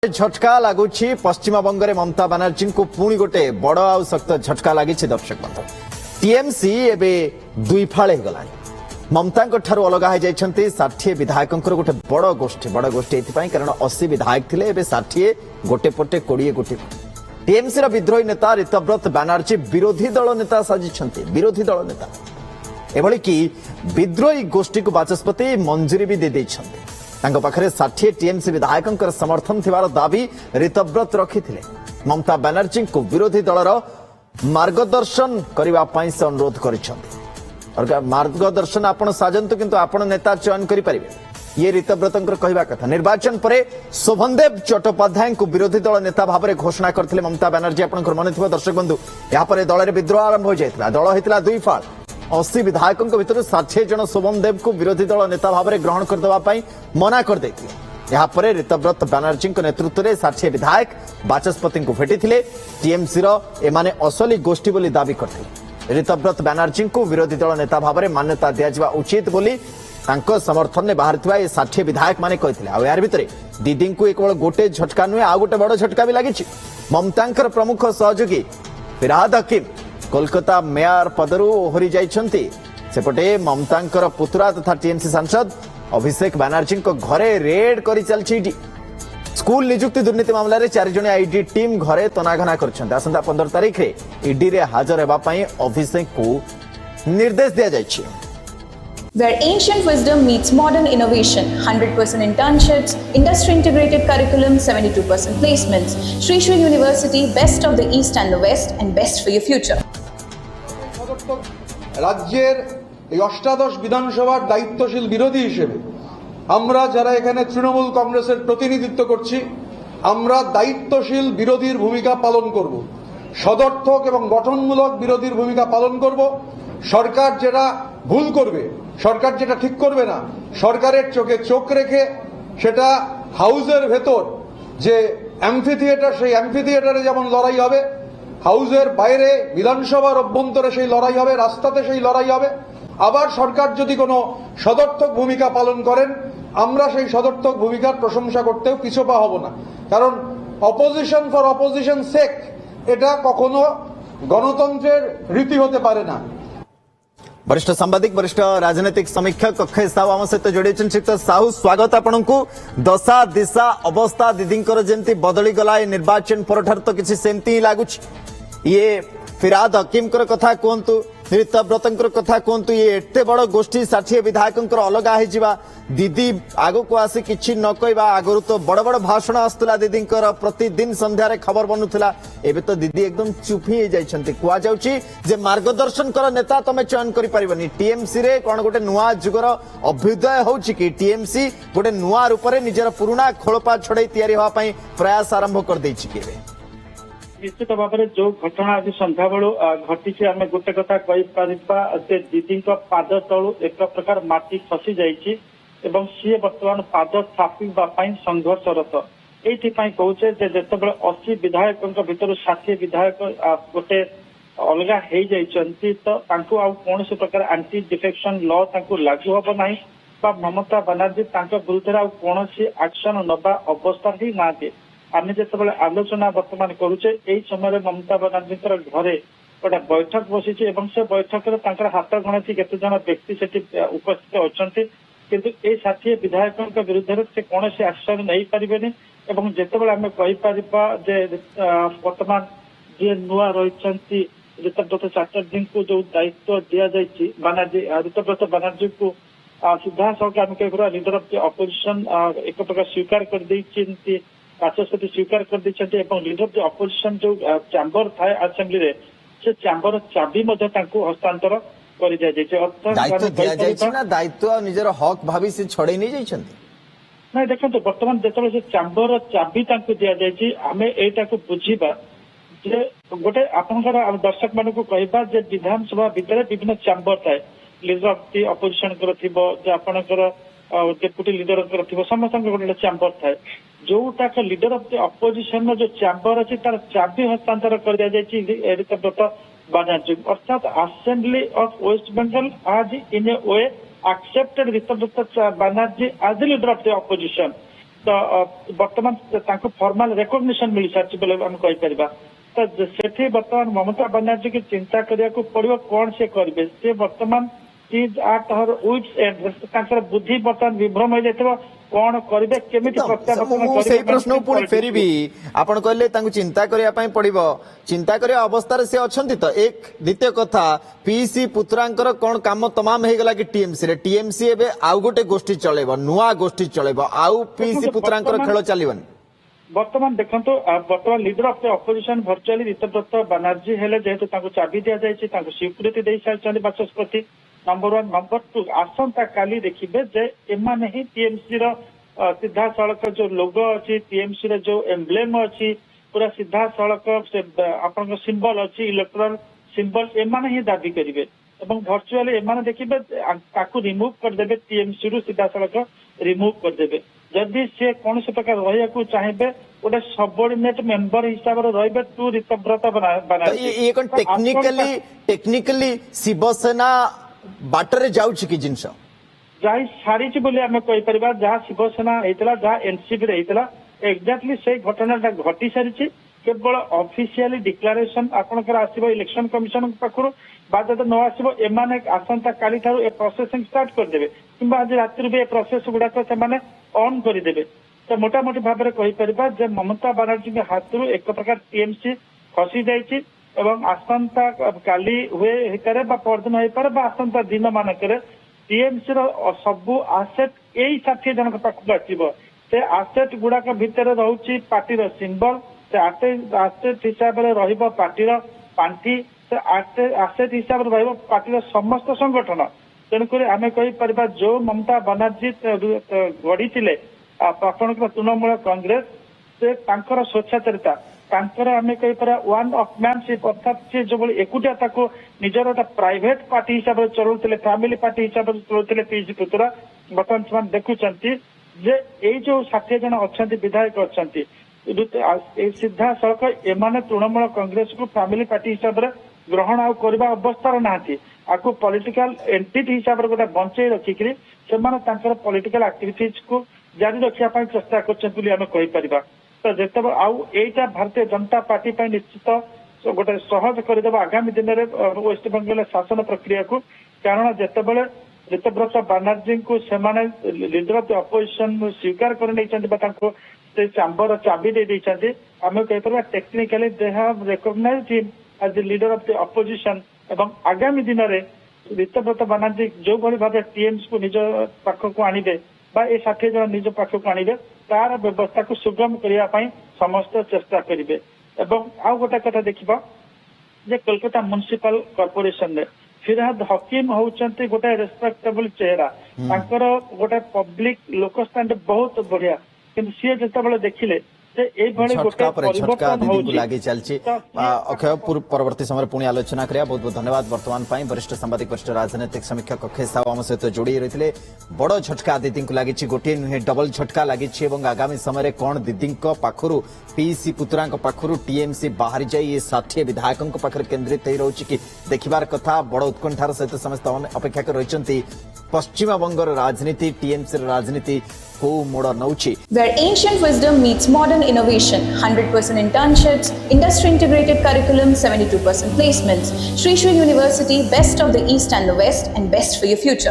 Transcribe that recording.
झटका लगुच पश्चिमबंग में ममता बानर्जी को पुणी गोटे बड़ आउ सख्त झटका लगी दर्शक बंधु टीएमसी एवं दुई फाड़ होगला ममता अलग हो जाती 60 विधायकों गोटे बड़ गोष्ठी ये कारण 80 विधायक थे 60 गोटे पटे 20 गोटे टीएमसी विद्रोही नेता ऋतव्रत बानर्जी विरोधी दल नेता साजिंट विरोधी दल नेता एभली कि विद्रोही गोष्ठी को बाचस्पति मंजूरी भी दे पाखरे 60 टीएमसी विधायकों समर्थन थिबार दाबी ऋतव्रत रखिथिले ममता बानर्जी को विरोधी दलर मार्गदर्शन करने से अनुरोध कर मार्गदर्शन आपण साजंतु किंतु आपण नेता चयन करि परिबे ये ऋतव्रत कहवा कथा निर्वाचन पर शोभनदेव चट्टोपाध्याय को विरोधी दल नेता भाव में घोषणा करथिले ममता बानर्जी आपन मन थिबा दर्शक बंधु यहाँ पर दल में विद्रोह आरंभ हो जाइतिला दल होइतिला दुई फाड़ 80 विधायकों भितर 60 जन शोभनदेव को विरोधी दल नेता भाव में ग्रहण करदे मना कर देथिले यहाँ पर ऋतव्रत बानर्जी नेतृत्व में 60 विधायक बाचस्पति को भेटी टीएमसी एमाने असली गोष्ठी बोली दाबी करथिले ऋतव्रत बानर्जी को विरोधी दल नेता भाव में मान्यता दिया उचित बोली समर्थन में बाहर 60 विधायक माने कहथिले यार भितर दीदी को केवल गोटे झटका नुहे आ गोटे बड़ झटका भी लगी ममता प्रमुख सहयोगी फिरहाद हकीम कोलकाता मेयर पदरू ओहरी जाइछंती सेपटे ममता पुतुरा तथा टीएमसी सांसद अभिषेक बानर्जी घरे रेड करी चलछि स्कूल निजुक्ति दुर्नीति मामला रे 4 जण आईडी टीम घरे तनाघना करछंती आसंता 15 तारिख रे ईडी रे हाजर हेबा पई अभिषेक को निर्देश दिया जाइछि Where ancient wisdom meets modern innovation, 100% internships, industry-integrated curriculum, 72% placements. Shri Shri University, best of the East and the West, and best for your future. রাজ্যের এই অষ্টাদশ বিধানসভার দায়িত্বশীল বিরোধী হিসেবে আমরা যারা এখানে তৃণমূল কংগ্রেসের প্রতিনিধিত্ব করছি আমরা দায়িত্বশীল বিরোধীর ভূমিকা পালন করব সদর্থক এবং গঠনমূলক বিরোধীর ভূমিকা পালন করব সরকার যেটা ভুল করবে সরকার যেটা ঠিক করবে না সরকারের চোখে চোখ রেখে সেটা হাউসের ভেতর যে অ্যাম্ফি থিয়েটার সেই অ্যাম্ফি থিয়েটারে যেমন লড়াই হবে হাউসের বাইরে বিধানসভার অভ্যন্তরে সেই লড়াই হবে রাস্তাতে সেই লড়াই হবে আবার সরকার যদি কোনো সদর্থক ভূমিকা পালন করেন আমরা সেই সদর্থক ভূমিকার প্রশংসা করতেও পিছপা হব না কারণ অপোজিশন ফর অপোজিশন সেক এটা কখনো গণতন্ত্রের রীতি হতে পারে না वरिष्ठ सांबादिक वरिष्ठ राजनीतिक समीक्षक अक्षय साहू आम सहित जोड़ी श्रीयुक्त साहू स्वागत आपण को दशा दिशा अवस्था दीदींकर जमती बदली गला निर्वाचन पर तो किसी सेमती ही लगुच ये फिरहाद हकीम कथा कहतु ऋतव्रत कथा कहतु ये एते बड़ गोष्ठी 60 विधायकों अलग हो दीदी आग को आसी किछि न कहबा आगरु तो बड़ बड़ भाषण आसुला दीदी प्रतिदिन संध्यारे खबर बनूला एबे तो दीदी एकदम चुप ही जाइछंती कुआ जाउची जे मार्गदर्शन कर नेता तमे चयन करि परिबनी टीएमसी रे कोन गोटे नुआ जुगर अभ्युदय होउची कि टीएमसी गोटे नुआ रूप रे निजर पुराना खोलपा छड़ै तयारी होआ पई प्रयास आरंभ कर दैछि केबे निश्चित भाव में जो घटना आज संध्या बेलू घटी आम गोटे कथा कही दीदी पाद तलू एक प्रकार माटी खसी जाइए सी बर्तमान पाद स्थापिवाई संघर्षरत ये कहे जिते 80 विधायकों भितर 60 विधायक गोटे अलग हो जाती तो कौन प्रकार एंटी डिफेक्शन लॉ लागू हम ना ममता बानर्जी विरुद्ध कौन एक्शन नवा अवस्था ही ना आम जो आलोचना वर्तमान करुचे यही समय ममता बानर्जी घरे गोटे बैठक बसी से बैठक में हाथ गणती केते जन व्यक्ति से उपस्थित अच्छा किंतु ये 60 विधायकों विरुद्ध से कौन एक्शन नहीं पारे जिते आम कहीपर वर्तमान जी नुआ रही ऋतव्रत चटर्जी को जो दायित्व दि जाए बानर्जी ऋतव्रत बानर्जी को सीधा सड़क आम कह लीडर ऑफ द अपोजिशन एक प्रकार स्वीकार कर बाचस्पति स्वीकार कर लीडर ऑफ द अपोजिशन जो चैम्बर थाए असेंबली रे से चैम्बर चाबी हस्तांतर कर दायित्व निजर हक भाभी से छड़े नहीं जाइछंती ना देखो बर्तमान जो से चैम्बर चाबी दि जाए आम एटा को बुझीबा जे गोटे आपनकर दर्शक मान को कहबा जे विधानसभा भितर विभिन्न चैम्बर थाए लीडर ऑफ द अपोजिशन आपनकर डेप्यूटी लीडर समस्त गोटे चैम्बर थाए जोटाक लीडर ऑफ द अपोजिशन जो चैम्बर अच्छी तार चाबी हस्तांतर कर ऋतव्रत बानर्जी अर्थात असेंबली ऑफ वेस्ट बंगाल आज in a way accepted Ritabrata Banerjee as the leader of the opposition ତ ବର୍ତ୍ତମାନ ତାଙ୍କୁ ଫର୍ମାଲ ରେକଗ୍ନିସନ ମିଳି ସାରିଛି ବୋଲି ଆମେ କହିପାରିବା। ତ ସେଠି ବର୍ତ୍ତମାନ ମମତା ବାନାର୍ଜୀକି ଚିନ୍ତା କରିବାକୁ ପଡିବ କଣ ସେ କରିବେ। ସେ ବର୍ତ୍ତମାନ ତାଙ୍କର ବୁଦ୍ଧି ବର୍ତ୍ତମାନ ବିଭ୍ରମ ହେଇଯାଇଥିବ କଣ କରିବେ କେମିତି ପ୍ରତ୍ୟାବର୍ତ୍ତନ ମୁଁ ସେଇ ପ୍ରଶ୍ନକୁ ପୁଣି ଫେରିବି। ଆପଣ କହିଲେ ତାଙ୍କୁ ଚିନ୍ତା କରିବା ପାଇଁ ପଡିବ, ଚିନ୍ତା କରିବା ଅବସ୍ଥାରେ ସେ ଅଛନ୍ତି ତ। ଏକ ଦ୍ୱିତୀୟ କଥା, ପିସି ପୁତ୍ରାଙ୍କର କଣ କାମ ତମାମ ହେଇଗଲା କି ଟିଏମସି ରେ? ଟିଏମସି ଏବେ ଆଉ ଗୋଟେ ଗୋଷ୍ଠୀ ଚଳେଇବ, ନୂଆ ଗୋଷ୍ଠୀ ଚଳେଇବ, ଆଉ ପିସି ପୁତ୍ରାଙ୍କର ଖେଳ ଚାଲିବନି। ବର୍ତ୍ତମାନ ଦେଖନ୍ତୁ ବର୍ତ୍ତମାନ leader of the opposition virtually Ritabrata Banerjee ହେଲେ, ଯେହେତୁ ତାଙ୍କୁ ଚାବି ଦିଆଯାଇଛି, ତାଙ୍କୁ ସ୍ୱୀକୃତି ଦେଇ ସାରିଛନ୍ତି ବାଚସ୍ପତି। ନମ୍ବର 1 ନମ୍ବର 2 ଆସନ୍ତା କାଲି ଦେଖିବେ ଯେ ଏମାନେ ହିଁ ଟିଏମସି ର ସିଧାସଳଖ ଯୋଉ ଲୋଗୋ ଅଛି, ଟିଏମସି ର ଯୋଉ ଏମ୍ବ୍ଲେମ ଅଛି, ପୁରା ସିଧାସଳଖ ଆପଣଙ୍କ ସିମ୍ବଲ ଅଛି, ଇଲେକ୍ଟ୍ରାଲ ସିମ୍ବଲ, ଏମାନେ ହିଁ ଦାବି କରିବେ ଏବଂ ଭର୍ଚୁଆଲି ଏମାନେ ଦେଖିବେ ତାକୁ ରିମୁଭ କରିଦେବେ, ଟିଏମସି ରୁ ସିଧାସଳଖ ରିମୁଭ କରିଦେବେ। ଯଦି ସେ କୌଣସି ପ୍ରକାର ରହିବାକୁ ଚାହିଁବେ ଗୋଟେ ସବଅର୍ଡିନେଟ ମେମ୍ବର ହିସାବରେ ରହିବେ ଟୁ ରିତବ୍ରତ ବାନାର୍ଜୀ। ଇଏ କଣ ଟେକ୍ନିକାଲି ଶିବସେନା ବାଟରେ ଯାଉଛି କି ଜିନିଷ? ଯାଇ ସାରିଛି ବୋଲି ଆମେ କହିପାରିବା। ଯାହା ଶିବସେନା ହେଇଥିଲା, ଯାହା ଏନସିପି ରେ ହେଇଥିଲା, ଏକ୍ଜାକ୍ଟଲି ସେଇ ଘଟଣାଟା ଘଟି ସାରିଛି। କେବଳ ଅଫିସିଆଲି ଡିକ୍ଲାରେସନ ଆପଣଙ୍କର ଆସିବ ଇଲେକ୍ସନ କମିଶନ ପାଖରୁ, ବା ଯଦି ନ ଆସିବ ଏମାନେ ଆସନ୍ତା କାଲି ଠାରୁ ଏ ପ୍ରୋସେସିଂ ଷ୍ଟାର୍ଟ କରିଦେବେ, କିମ୍ବା ଆଜି ରାତିରୁ ବି ଏ ପ୍ରୋସେସ ଗୁଡାକ ସେମାନେ ଅନ୍ କରିଦେବେ। ତ ମୋଟାମୋଟି ଭାବରେ କହିପାରିବା ଯେ ମମତା ବାନାର୍ଜୀଙ୍କ ହାତରୁ ଏକ ପ୍ରକାର ଟିଏମସି ଖସି ଯାଇଛି ଏବଂ ଆସନ୍ତା କାଲି ହୁଏ ହେଇପାରେ ବା ପରଦିନ ହେଇପାରେ ବା ଆସନ୍ତା ଦିନ ମାନଙ୍କରେ ଟିଏମସି ର ସବୁ ଆସେଟ ଏଇ 60 ଜଣଙ୍କ ପାଖକୁ ଆସିବ। ସେ ଆସେଟ ଗୁଡାକ ଭିତରେ ରହୁଛି ପାର୍ଟିର ସିମ୍ବଲ, ସେ ଆସେଟ ହିସାବରେ ରହିବ ପାର୍ଟିର ପାଣ୍ଠି, ସେ ଆସେଟ ହିସାବରେ ରହିବ ପାର୍ଟିର ସମସ୍ତ ସଂଗଠନ। ତେଣୁକରି ଆମେ କହିପାରିବା ଯୋଉ ମମତା ବାନାର୍ଜୀ ଗଢିଥିଲେ ଆପଣଙ୍କର ତୃଣମୂଳ କଂଗ୍ରେସ, ସେ ତାଙ୍କର ସ୍ୱେଚ୍ଛାଚାରିତା, ତାଙ୍କର ଆମେ କହିପାରିବା ୱାନ୍ ଅଫ୍ ମ୍ୟାନସିପ୍, ଅର୍ଥାତ ସେ ଯୋଉଭଳି ଏକୁଟିଆ ତାକୁ ନିଜର ଗୋଟେ ପ୍ରାଇଭେଟ ପାର୍ଟି ହିସାବରେ ଚଳଉଥିଲେ, ଫ୍ୟାମିଲି ପାର୍ଟି ହିସାବରେ ଚଳଉଥିଲେ ପିସି ପୁତୁରା, ବର୍ତ୍ତମାନ ସେମାନେ ଦେଖୁଛନ୍ତି ଯେ ଏଇ ଯୋଉ 60 ଜଣ ଅଛନ୍ତି ବିଧାୟକ ଅଛନ୍ତି, ସିଧାସଳଖ ଏମାନେ ତୃଣମୂଳ କଂଗ୍ରେସକୁ ଫ୍ୟାମିଲି ପାର୍ଟି ହିସାବରେ ଗ୍ରହଣ ଆଉ କରିବା ଅବସ୍ଥାରେ ନାହାନ୍ତି। ଆକୁ ପଲିଟିକାଲ ଏଣ୍ଟିଟି ହିସାବରେ ଗୋଟେ ବଞ୍ଚେଇ ରଖିକିରି ସେମାନେ ତାଙ୍କର ପଲିଟିକାଲ ଆକ୍ଟିଭିଟିଜ କୁ ଜାରି ରଖିବା ପାଇଁ ଚେଷ୍ଟା କରୁଛନ୍ତି ବୋଲି ଆମେ କହିପାରିବା। ତ ଯେତେବେଳେ ଆଉ ଏଇଟା ଭାରତୀୟ ଜନତା ପାର୍ଟି ପାଇଁ ନିଶ୍ଚିତ ଗୋଟେ ସହଜ କରିଦେବ ଆଗାମୀ ଦିନରେ ୱେଷ୍ଟବେଙ୍ଗଲ ଶାସନ ପ୍ରକ୍ରିୟାକୁ। କାରଣ ଯେତେବେଳେ ରିତବ୍ରତ ବାନାର୍ଜୀଙ୍କୁ ସେମାନେ ଲିଡର ଅଫ ଦ ଅପୋଜିସନ ସ୍ୱୀକାର କରି ନେଇଛନ୍ତି ବା ତାଙ୍କୁ ସେ ଚାମ୍ବର ଚାବି ଦେଇ ଦେଇଛନ୍ତି, ଆମେ କହିପାରିବା ଟେକ୍ନିକାଲି ଦେ ହାଭ ରେକଗ୍ନାଇଜଡ ହିମ୍ ଆଜ ଦ ଲିଡର ଅଫ ଦ ଅପୋଜିସନ। ଏବଂ ଆଗାମୀ ଦିନରେ ରିତବ୍ରତ ବାନାର୍ଜୀ ଯୋଉଭଳି ଭାବେ ଟିଏମସି କୁ ନିଜ ପାଖକୁ ଆଣିବେ ବା ଏ 60 ଜଣ ନିଜ ପାଖକୁ ଆଣିବେ, ତାର ବ୍ୟବସ୍ଥାକୁ ସୁଗମ କରିବା ପାଇଁ ସମସ୍ତ ଚେଷ୍ଟା କରିବେ। ଏବଂ ଆଉ ଗୋଟେ କଥା ଦେଖିବା ଯେ କୋଲକାତା ମ୍ୟୁନିସିପାଲ କର୍ପୋରେସନରେ ଫିରହାଦ ହକିମ ହଉଛନ୍ତି ଗୋଟେ ରେସ୍ପେକ୍ଟେବଲ ଚେହେରା, ତାଙ୍କର ଗୋଟେ ପବ୍ଲିକ ଲୋକ ଷ୍ଟାଣ୍ଡ ବହୁତ ବଢିଆ, କିନ୍ତୁ ସିଏ ଯେତେବେଳେ ଦେଖିଲେ ଯେ ଏଇଭଳି ଗୋଟେ ପରିବର୍ତ୍ତନ ହଉଛି ଲାଗି ଚାଲିଛି। ଅକ୍ଷୟ ପରବର୍ତ୍ତୀ ସମୟରେ ପୁଣି ଆଲୋଚନା କରିବା। ବହୁତ ବହୁତ ଧନ୍ୟବାଦ। ବର୍ତ୍ତମାନ ପାଇଁ ବରିଷ୍ଠ ସାମ୍ବାଦିକ, ବରିଷ୍ଠ ରାଜନୈତିକ ସମୀକ୍ଷକ ଅକ୍ଷୟ ସାହୁ ଆମ ସହିତ ଯୋଡ଼ି ରହିଥିଲେ। ବଡ ଝଟକା ଦିଦିଙ୍କୁ ଲାଗିଛି, ଗୋଟିଏ ନୁହେଁ ଡବଲ ଝଟକା ଲାଗିଛି ଏବଂ ଆଗାମୀ ସମୟରେ କଣ ଦିଦିଙ୍କ ପାଖରୁ ପିସି ପୁତୁରାଙ୍କ ପାଖରୁ ଟିଏମସି ବାହାରି ଯାଇ ଏ 60 ବିଧାୟକଙ୍କ ପାଖରେ କେନ୍ଦ୍ରିତ ହେଇ ରହୁଛି କି ଦେଖିବାର କଥା। ବଡ ଉତ୍କଣ୍ଠାର ସହିତ ସମସ୍ତେ ଅପେକ୍ଷା କରି ରହିଛନ୍ତି ପଶ୍ଚିମବଙ୍ଗର ରାଜନୀତି, ଟିଏମସି ରାଜନୀତି କୋଉ ମୋଡ ନଉଛି। Where ancient wisdom meets modern innovation, 100% internships, industry integrated curriculum, 72% placements. Sri Sri University, best of the East and the West, and best for your future.